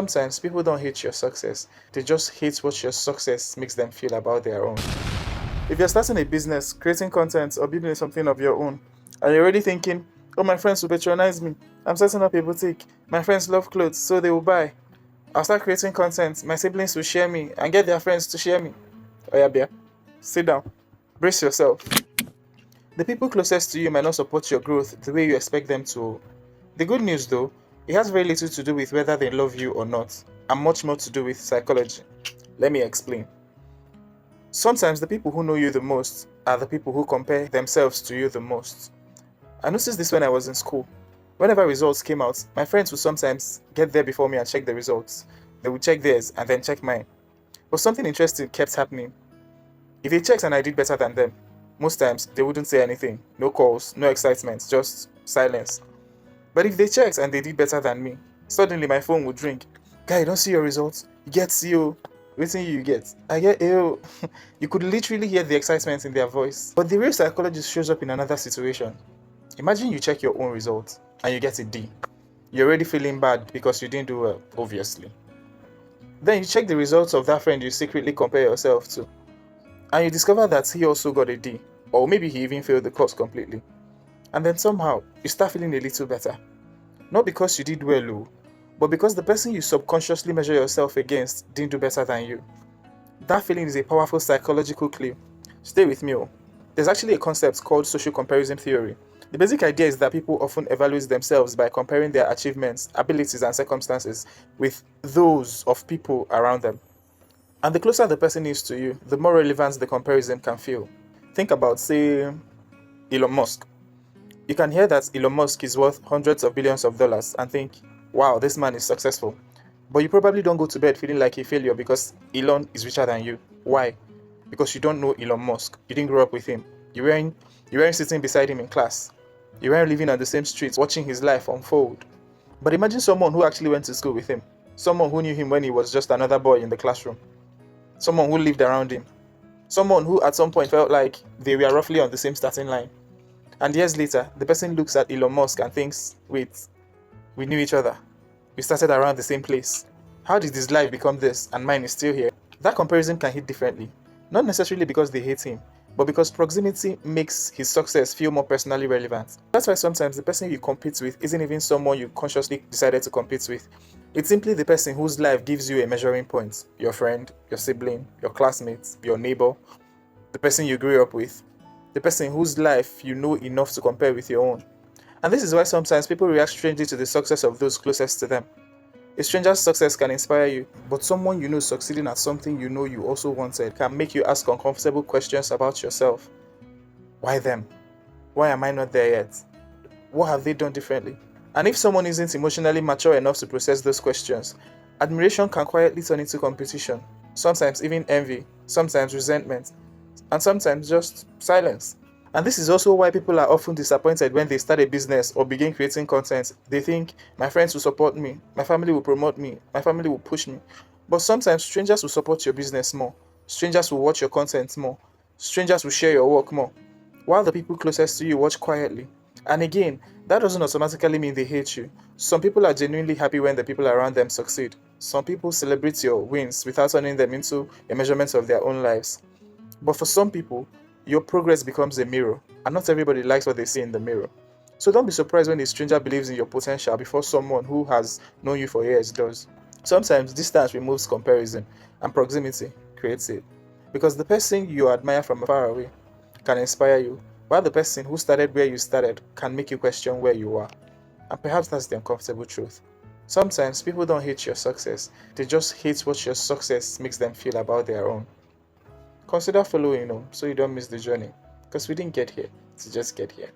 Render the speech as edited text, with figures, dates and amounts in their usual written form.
Sometimes people don't hate your success, they just hate what your success makes them feel about their own. If you're starting a business, creating content, or building something of your own, and you're already thinking, oh, my friends will patronize me, I'm setting up a boutique, my friends love clothes, so they will buy. I'll start creating content, my siblings will share me, and get their friends to share me. Oh yeah, Bia, sit down, brace yourself. The people closest to you might not support your growth the way you expect them to. The good news though, it has very little to do with whether they love you or not, and much more to do with psychology. Let me explain. Sometimes the people who know you the most are the people who compare themselves to you the most. I noticed this when I was in school. Whenever results came out, my friends would sometimes get there before me and check the results. They would check theirs and then check mine. But something interesting kept happening. If they checked and I did better than them, most times they wouldn't say anything. No calls, no excitement, just silence. But if they checked and they did better than me, suddenly my phone would ring. Guy, you don't see your results? You get CO. Waiting you get. I get AO. You could literally hear the excitement in their voice. But the real psychologist shows up in another situation. Imagine you check your own results and you get a D. You're already feeling bad because you didn't do well, obviously. Then you check the results of that friend you secretly compare yourself to, and you discover that he also got a D, or maybe he even failed the course completely. And then somehow, you start feeling a little better. Not because you did well, but because the person you subconsciously measure yourself against didn't do better than you. That feeling is a powerful psychological clue. Stay with me. There's actually a concept called social comparison theory. The basic idea is that people often evaluate themselves by comparing their achievements, abilities, and circumstances with those of people around them. And the closer the person is to you, the more relevant the comparison can feel. Think about, say, Elon Musk. You can hear that Elon Musk is worth hundreds of billions of dollars and think, wow, this man is successful. But you probably don't go to bed feeling like a failure because Elon is richer than you. Why? Because you don't know Elon Musk. You didn't grow up with him. You weren't sitting beside him in class. You weren't living on the same streets watching his life unfold. But imagine someone who actually went to school with him. Someone who knew him when he was just another boy in the classroom. Someone who lived around him. Someone who at some point felt like they were roughly on the same starting line. And years later, the person looks at Elon Musk and thinks, wait, we knew each other. We started around the same place. How did his life become this and mine is still here? That comparison can hit differently. Not necessarily because they hate him, but because proximity makes his success feel more personally relevant. That's why sometimes the person you compete with isn't even someone you consciously decided to compete with. It's simply the person whose life gives you a measuring point. Your friend, your sibling, your classmate, your neighbor, the person you grew up with, the person whose life you know enough to compare with your own. And this is why sometimes people react strangely to the success of those closest to them. A stranger's success can inspire you, but someone you know succeeding at something you know you also wanted can make you ask uncomfortable questions about yourself. Why them? Why am I not there yet? What have they done differently? And if someone isn't emotionally mature enough to process those questions, admiration can quietly turn into competition, sometimes even envy, sometimes resentment, and sometimes just silence. And this is also why people are often disappointed when they start a business or begin creating content. They think, my friends will support me, my family will promote me, my family will push me. But sometimes strangers will support your business more, strangers will watch your content more, strangers will share your work more, while the people closest to you watch quietly. And again, that doesn't automatically mean they hate you. Some people are genuinely happy when the people around them succeed. Some people celebrate your wins without turning them into a measurement of their own lives. But for some people, your progress becomes a mirror, and not everybody likes what they see in the mirror. So don't be surprised when a stranger believes in your potential before someone who has known you for years does. Sometimes distance removes comparison, and proximity creates it. Because the person you admire from far away can inspire you, while the person who started where you started can make you question where you are. And perhaps that's the uncomfortable truth. Sometimes people don't hate your success, they just hate what your success makes them feel about their own. Consider following so you don't miss the journey, because we didn't get here to just get here.